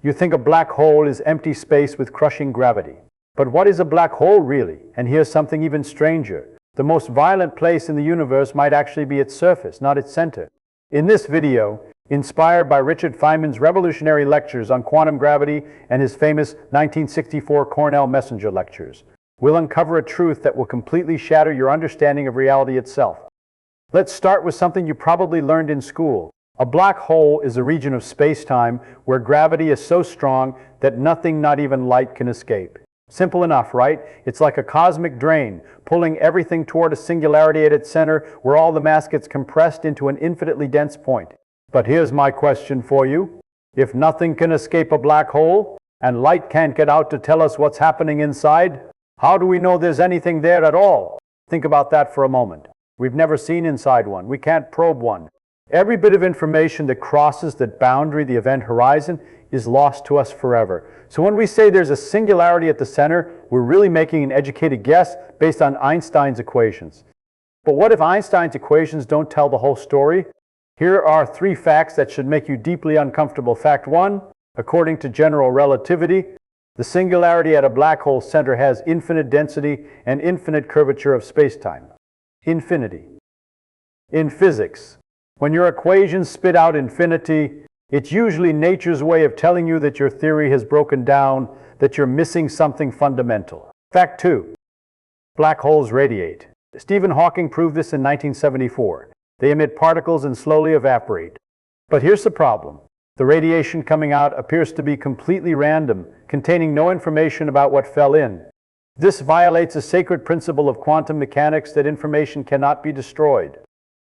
You think a black hole is empty space with crushing gravity. But what is a black hole really? And here's something even stranger. The most violent place in the universe might actually be its surface, not its center. In this video, inspired by Richard Feynman's revolutionary lectures on quantum gravity and his famous 1964 Cornell Messenger lectures, we'll uncover a truth that will completely shatter your understanding of reality itself. Let's start with something you probably learned in school. A black hole is a region of space-time where gravity is so strong that nothing, not even light, can escape. Simple enough, right? It's like a cosmic drain, pulling everything toward a singularity at its center where all the mass gets compressed into an infinitely dense point. But here's my question for you. If nothing can escape a black hole, and light can't get out to tell us what's happening inside, how do we know there's anything there at all? Think about that for a moment. We've never seen inside one. We can't probe one. Every bit of information that crosses that boundary, the event horizon, is lost to us forever. So when we say there's a singularity at the center, we're really making an educated guess based on Einstein's equations. But what if Einstein's equations don't tell the whole story? Here are 3 facts that should make you deeply uncomfortable. Fact 1, according to general relativity, the singularity at a black hole center has infinite density and infinite curvature of spacetime. Infinity. In physics, when your equations spit out infinity, it's usually nature's way of telling you that your theory has broken down, that you're missing something fundamental. Fact 2, black holes radiate. Stephen Hawking proved this in 1974. They emit particles and slowly evaporate. But here's the problem. The radiation coming out appears to be completely random, containing no information about what fell in. This violates a sacred principle of quantum mechanics that information cannot be destroyed.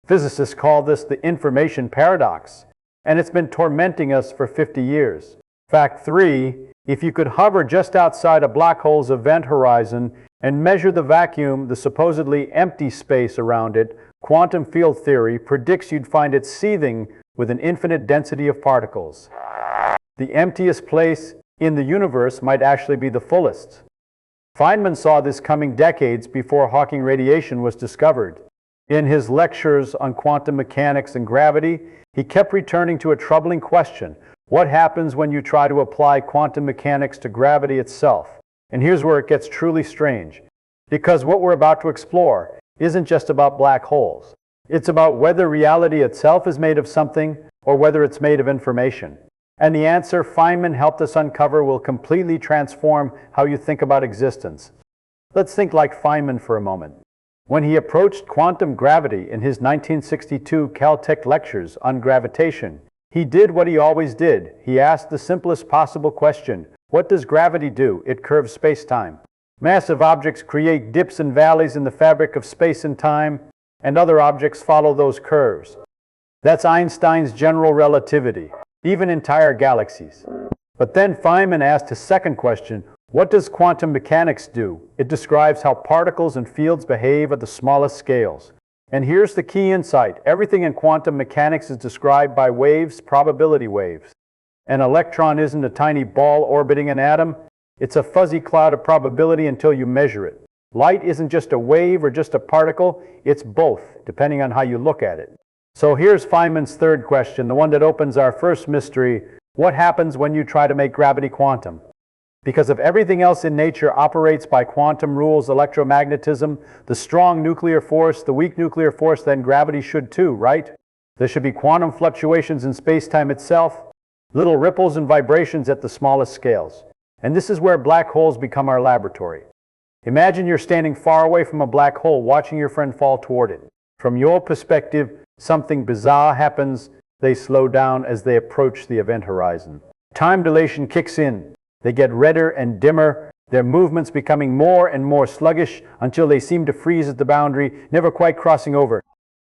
Physicists call this the information paradox, and it's been tormenting us for 50 years. Fact 3, if you could hover just outside a black hole's event horizon and measure the vacuum, the supposedly empty space around it, quantum field theory predicts you'd find it seething with an infinite density of particles. The emptiest place in the universe might actually be the fullest. Feynman saw this coming decades before Hawking radiation was discovered. In his lectures on quantum mechanics and gravity, he kept returning to a troubling question. What happens when you try to apply quantum mechanics to gravity itself? And here's where it gets truly strange. Because what we're about to explore isn't just about black holes. It's about whether reality itself is made of something or whether it's made of information. And the answer Feynman helped us uncover will completely transform how you think about existence. Let's think like Feynman for a moment. When he approached quantum gravity in his 1962 Caltech lectures on gravitation, he did what he always did. He asked the simplest possible question. What does gravity do? It curves space-time. Massive objects create dips and valleys in the fabric of space and time, and other objects follow those curves. That's Einstein's general relativity, even entire galaxies. But then Feynman asked his second question, what does quantum mechanics do? It describes how particles and fields behave at the smallest scales. And here's the key insight. Everything in quantum mechanics is described by waves, probability waves. An electron isn't a tiny ball orbiting an atom. It's a fuzzy cloud of probability until you measure it. Light isn't just a wave or just a particle. It's both, depending on how you look at it. So here's Feynman's third question, the one that opens our first mystery. What happens when you try to make gravity quantum? Because if everything else in nature operates by quantum rules, electromagnetism, the strong nuclear force, the weak nuclear force, then gravity should too, right? There should be quantum fluctuations in space-time itself, little ripples and vibrations at the smallest scales. And this is where black holes become our laboratory. Imagine you're standing far away from a black hole, watching your friend fall toward it. From your perspective, something bizarre happens. They slow down as they approach the event horizon. Time dilation kicks in. They get redder and dimmer, their movements becoming more and more sluggish until they seem to freeze at the boundary, never quite crossing over.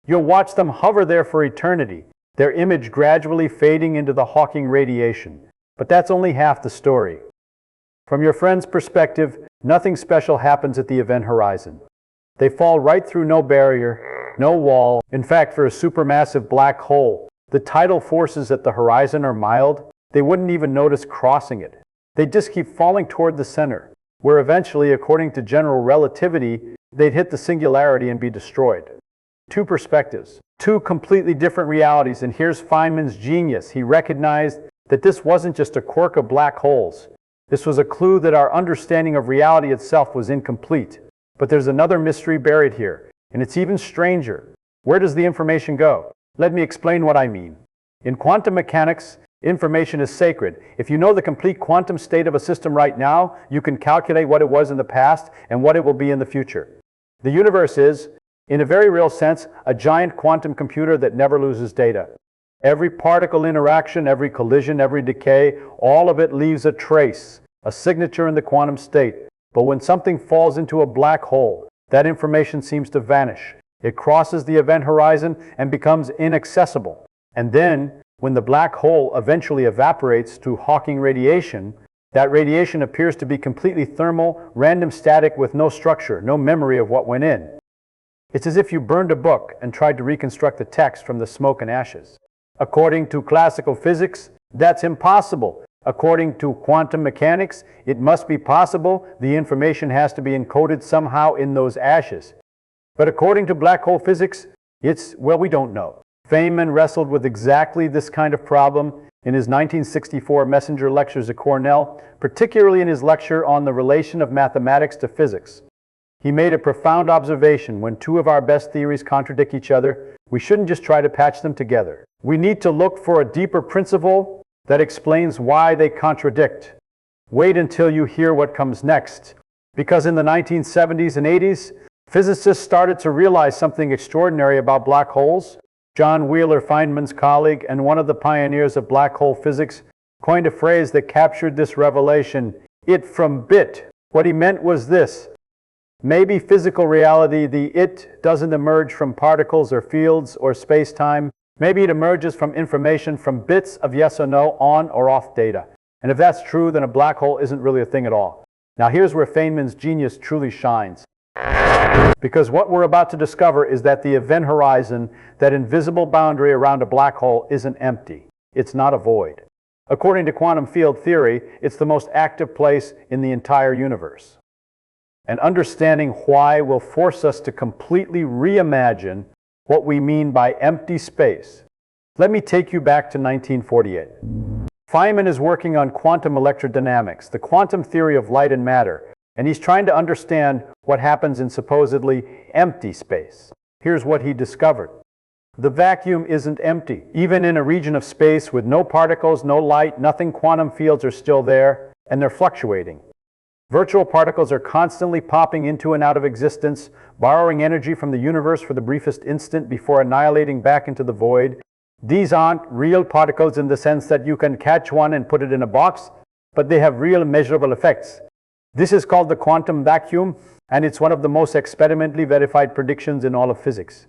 You'll watch them hover there for eternity, their image gradually fading into the Hawking radiation. But that's only half the story. From your friend's perspective, nothing special happens at the event horizon. They fall right through no barrier, no wall. In fact, for a supermassive black hole, the tidal forces at the horizon are mild. They wouldn't even notice crossing it. They just keep falling toward the center, where eventually, according to general relativity, they'd hit the singularity and be destroyed. 2 perspectives, 2 completely different realities, and here's Feynman's genius. He recognized that this wasn't just a quirk of black holes. This was a clue that our understanding of reality itself was incomplete. But there's another mystery buried here, and it's even stranger. Where does the information go? Let me explain what I mean. In quantum mechanics, information is sacred. If you know the complete quantum state of a system right now, you can calculate what it was in the past and what it will be in the future. The universe is, in a very real sense, a giant quantum computer that never loses data. Every particle interaction, every collision, every decay, all of it leaves a trace, a signature in the quantum state. But when something falls into a black hole, that information seems to vanish. It crosses the event horizon and becomes inaccessible. And then, when the black hole eventually evaporates through Hawking radiation, that radiation appears to be completely thermal, random static with no structure, no memory of what went in. It's as if you burned a book and tried to reconstruct the text from the smoke and ashes. According to classical physics, that's impossible. According to quantum mechanics, it must be possible. The information has to be encoded somehow in those ashes. But according to black hole physics, we don't know. Feynman wrestled with exactly this kind of problem in his 1964 Messenger lectures at Cornell, particularly in his lecture on the relation of mathematics to physics. He made a profound observation: when two of our best theories contradict each other, we shouldn't just try to patch them together. We need to look for a deeper principle that explains why they contradict. Wait until you hear what comes next. Because in the 1970s and 80s, physicists started to realize something extraordinary about black holes. John Wheeler, Feynman's colleague and one of the pioneers of black hole physics, coined a phrase that captured this revelation: it from bit. What he meant was this: maybe physical reality, the it, doesn't emerge from particles or fields or space-time. Maybe it emerges from information, from bits of yes or no, on or off data. And if that's true, then a black hole isn't really a thing at all. Now here's where Feynman's genius truly shines. Because what we're about to discover is that the event horizon, that invisible boundary around a black hole, isn't empty. It's not a void. According to quantum field theory, it's the most active place in the entire universe. And understanding why will force us to completely reimagine what we mean by empty space. Let me take you back to 1948. Feynman is working on quantum electrodynamics, the quantum theory of light and matter, and he's trying to understand what happens in supposedly empty space. Here's what he discovered. The vacuum isn't empty. Even in a region of space with no particles, no light, nothing, quantum fields are still there, and they're fluctuating. Virtual particles are constantly popping into and out of existence, borrowing energy from the universe for the briefest instant before annihilating back into the void. These aren't real particles in the sense that you can catch one and put it in a box, but they have real measurable effects. This is called the quantum vacuum, and it's one of the most experimentally verified predictions in all of physics.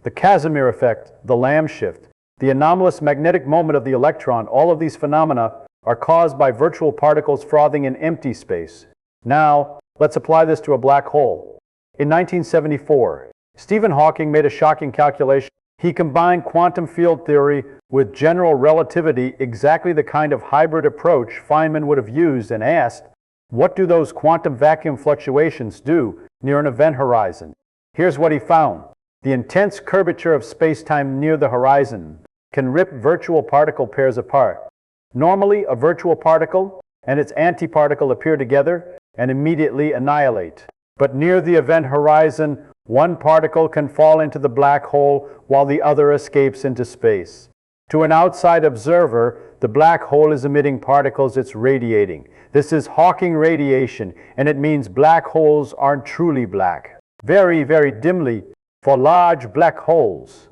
The Casimir effect, the Lamb shift, the anomalous magnetic moment of the electron, all of these phenomena are caused by virtual particles frothing in empty space. Now, let's apply this to a black hole. In 1974, Stephen Hawking made a shocking calculation. He combined quantum field theory with general relativity, exactly the kind of hybrid approach Feynman would have used, and asked, what do those quantum vacuum fluctuations do near an event horizon? Here's what he found. The intense curvature of space-time near the horizon can rip virtual particle pairs apart. Normally, a virtual particle and its antiparticle appear together and immediately annihilate. But near the event horizon, one particle can fall into the black hole while the other escapes into space. To an outside observer, the black hole is emitting particles it's radiating. This is Hawking radiation, and it means black holes aren't truly black. Very, very dimly for large black holes.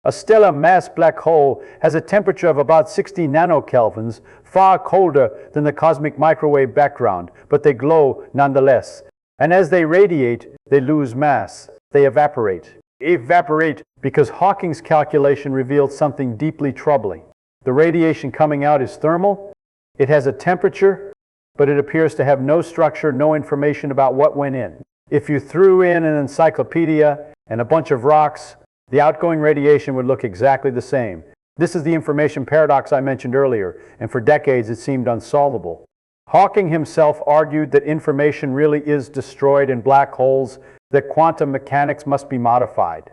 A stellar mass black hole has a temperature of about 60 nanokelvins, far colder than the cosmic microwave background, but they glow nonetheless. And as they radiate, they lose mass. They evaporate. Evaporate because Hawking's calculation revealed something deeply troubling. The radiation coming out is thermal. It has a temperature, but it appears to have no structure, no information about what went in. If you threw in an encyclopedia and a bunch of rocks, the outgoing radiation would look exactly the same. This is the information paradox I mentioned earlier, and for decades it seemed unsolvable. Hawking himself argued that information really is destroyed in black holes, that quantum mechanics must be modified.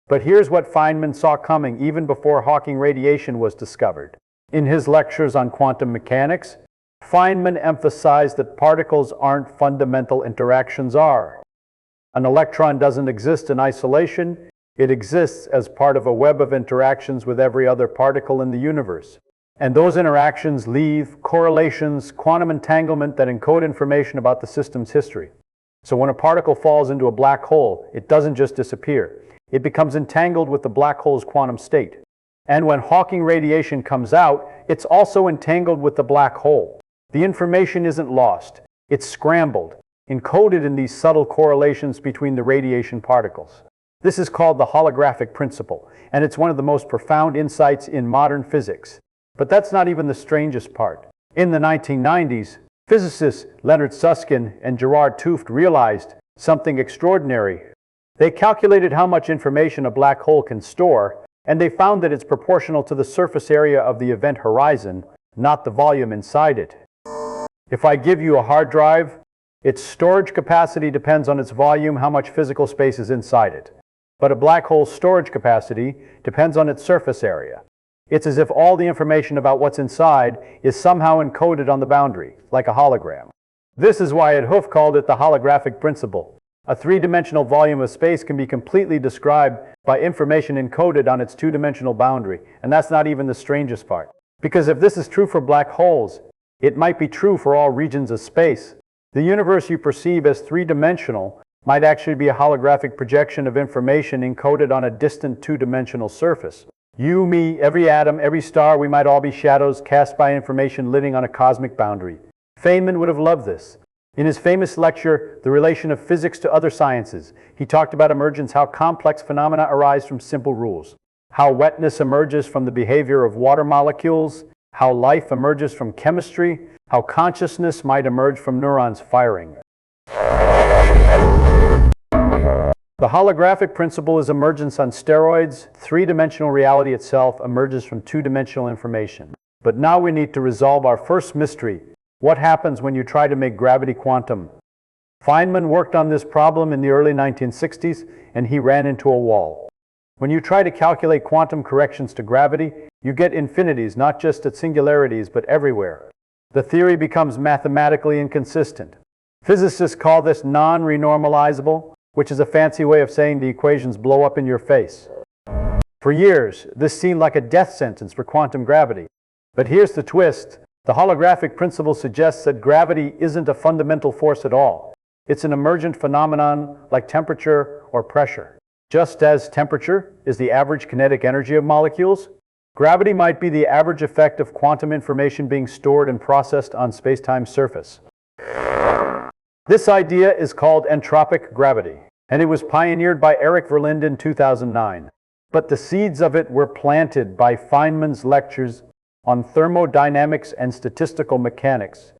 But here's what Feynman saw coming even before Hawking radiation was discovered. In his lectures on quantum mechanics, Feynman emphasized that particles aren't fundamental, interactions are. An electron doesn't exist in isolation, it exists as part of a web of interactions with every other particle in the universe. And those interactions leave correlations, quantum entanglement that encode information about the system's history. So when a particle falls into a black hole, it doesn't just disappear. It becomes entangled with the black hole's quantum state. And when Hawking radiation comes out, it's also entangled with the black hole. The information isn't lost, it's scrambled, encoded in these subtle correlations between the radiation particles. This is called the holographic principle, and it's one of the most profound insights in modern physics. But that's not even the strangest part. In the 1990s, physicists Leonard Susskind and Gerard 't Hooft realized something extraordinary. They calculated how much information a black hole can store, and they found that it's proportional to the surface area of the event horizon, not the volume inside it. If I give you a hard drive, its storage capacity depends on its volume, how much physical space is inside it. But a black hole's storage capacity depends on its surface area. It's as if all the information about what's inside is somehow encoded on the boundary, like a hologram. This is why 't Hooft called it the holographic principle. A three-dimensional volume of space can be completely described by information encoded on its two-dimensional boundary, and that's not even the strangest part. Because if this is true for black holes, it might be true for all regions of space. The universe you perceive as three-dimensional might actually be a holographic projection of information encoded on a distant two-dimensional surface. You, me, every atom, every star, we might all be shadows cast by information living on a cosmic boundary. Feynman would have loved this. In his famous lecture, The Relation of Physics to Other Sciences, he talked about emergence, how complex phenomena arise from simple rules, how wetness emerges from the behavior of water molecules, how life emerges from chemistry, how consciousness might emerge from neurons firing. The holographic principle is emergence on steroids. Three-dimensional reality itself emerges from two-dimensional information. But now we need to resolve our first mystery. What happens when you try to make gravity quantum? Feynman worked on this problem in the early 1960s, and he ran into a wall. When you try to calculate quantum corrections to gravity, you get infinities, not just at singularities, but everywhere. The theory becomes mathematically inconsistent. Physicists call this non-renormalizable, which is a fancy way of saying the equations blow up in your face. For years, this seemed like a death sentence for quantum gravity. But here's the twist. The holographic principle suggests that gravity isn't a fundamental force at all. It's an emergent phenomenon like temperature or pressure. Just as temperature is the average kinetic energy of molecules, gravity might be the average effect of quantum information being stored and processed on space-time's surface. This idea is called entropic gravity, and it was pioneered by Eric Verlinde in 2009. But the seeds of it were planted by Feynman's lectures on thermodynamics and statistical mechanics.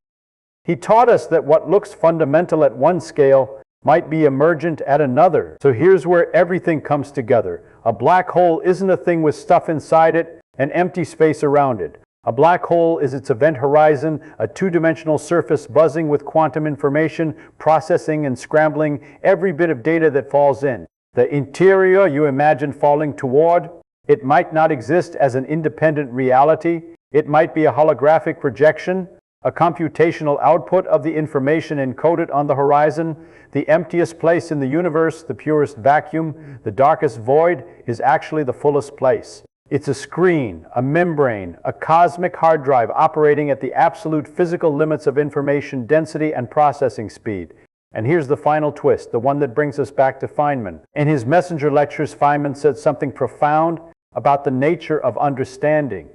He taught us that what looks fundamental at one scale might be emergent at another. So here's where everything comes together. A black hole isn't a thing with stuff inside it and empty space around it. A black hole is its event horizon, a two-dimensional surface buzzing with quantum information, processing and scrambling every bit of data that falls in. The interior you imagine falling toward, it might not exist as an independent reality. It might be a holographic projection, a computational output of the information encoded on the horizon. The emptiest place in the universe, the purest vacuum, the darkest void, is actually the fullest place. It's a screen, a membrane, a cosmic hard drive operating at the absolute physical limits of information density and processing speed. And here's the final twist, the one that brings us back to Feynman. In his messenger lectures, Feynman said something profound about the nature of understanding.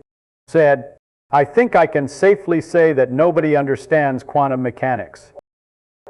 Said, "I think I can safely say that nobody understands quantum mechanics.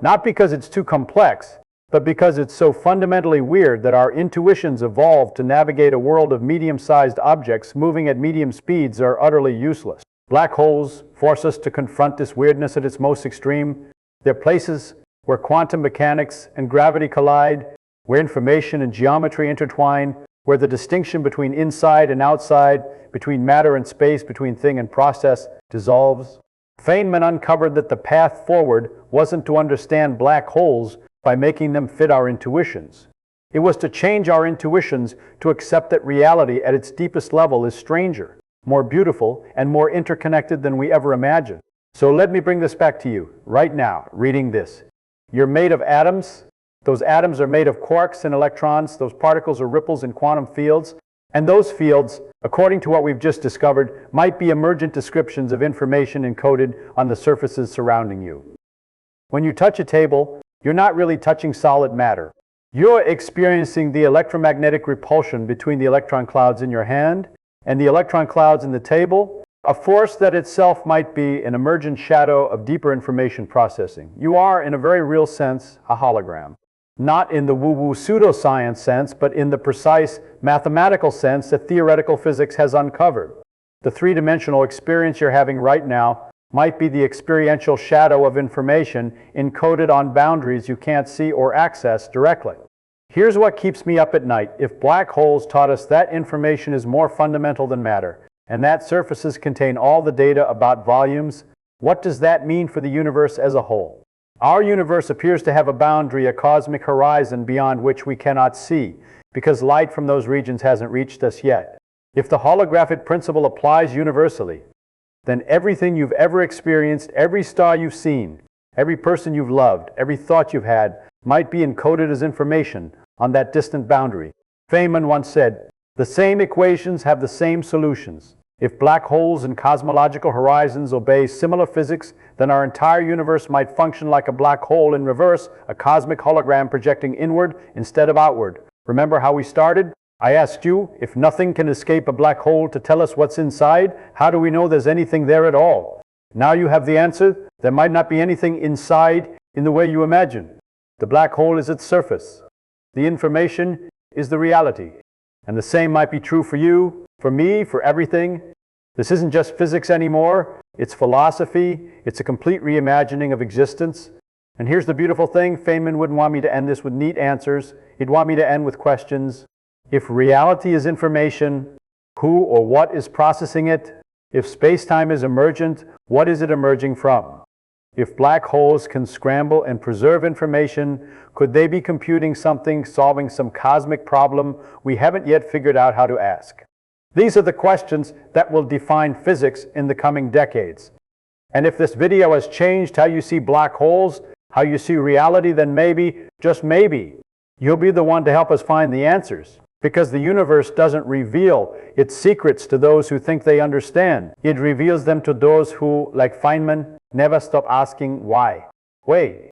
Not because it's too complex, but because it's so fundamentally weird that our intuitions evolved to navigate a world of medium-sized objects moving at medium speeds are utterly useless. Black holes force us to confront this weirdness at its most extreme. They're places where quantum mechanics and gravity collide, where information and geometry intertwine, where the distinction between inside and outside, between matter and space, between thing and process, dissolves." Feynman uncovered that the path forward wasn't to understand black holes by making them fit our intuitions. It was to change our intuitions to accept that reality at its deepest level is stranger. more beautiful, and more interconnected than we ever imagined. So let me bring this back to you right now, reading this. You're made of atoms. Those atoms are made of quarks and electrons. Those particles are ripples in quantum fields. And those fields, according to what we've just discovered, might be emergent descriptions of information encoded on the surfaces surrounding you. When you touch a table, you're not really touching solid matter. You're experiencing the electromagnetic repulsion between the electron clouds in your hand and the electron clouds in the table, a force that itself might be an emergent shadow of deeper information processing. You are, in a very real sense, a hologram. Not in the woo-woo pseudoscience sense, but in the precise mathematical sense that theoretical physics has uncovered. The three-dimensional experience you're having right now might be the experiential shadow of information encoded on boundaries you can't see or access directly. Here's what keeps me up at night. If black holes taught us that information is more fundamental than matter, and that surfaces contain all the data about volumes, what does that mean for the universe as a whole? Our universe appears to have a boundary, a cosmic horizon beyond which we cannot see, because light from those regions hasn't reached us yet. If the holographic principle applies universally, then everything you've ever experienced, every star you've seen, every person you've loved, every thought you've had, might be encoded as information on that distant boundary. Feynman once said, "The same equations have the same solutions. If black holes and cosmological horizons obey similar physics, then our entire universe might function like a black hole in reverse, a cosmic hologram projecting inward instead of outward." Remember how we started? I asked you, if nothing can escape a black hole to tell us what's inside, how do we know there's anything there at all? Now you have the answer. There might not be anything inside in the way you imagine. The black hole is its surface. The information is the reality. And the same might be true for you, for me, for everything. This isn't just physics anymore. It's philosophy. It's a complete reimagining of existence. And here's the beautiful thing. Feynman wouldn't want me to end this with neat answers. He'd want me to end with questions. If reality is information, who or what is processing it? If space-time is emergent, what is it emerging from? If black holes can scramble and preserve information, could they be computing something, solving some cosmic problem we haven't yet figured out how to ask? These are the questions that will define physics in the coming decades. And if this video has changed how you see black holes, how you see reality, then maybe, just maybe, you'll be the one to help us find the answers. Because the universe doesn't reveal its secrets to those who think they understand. It reveals them to those who, like Feynman, never stop asking why. Wait,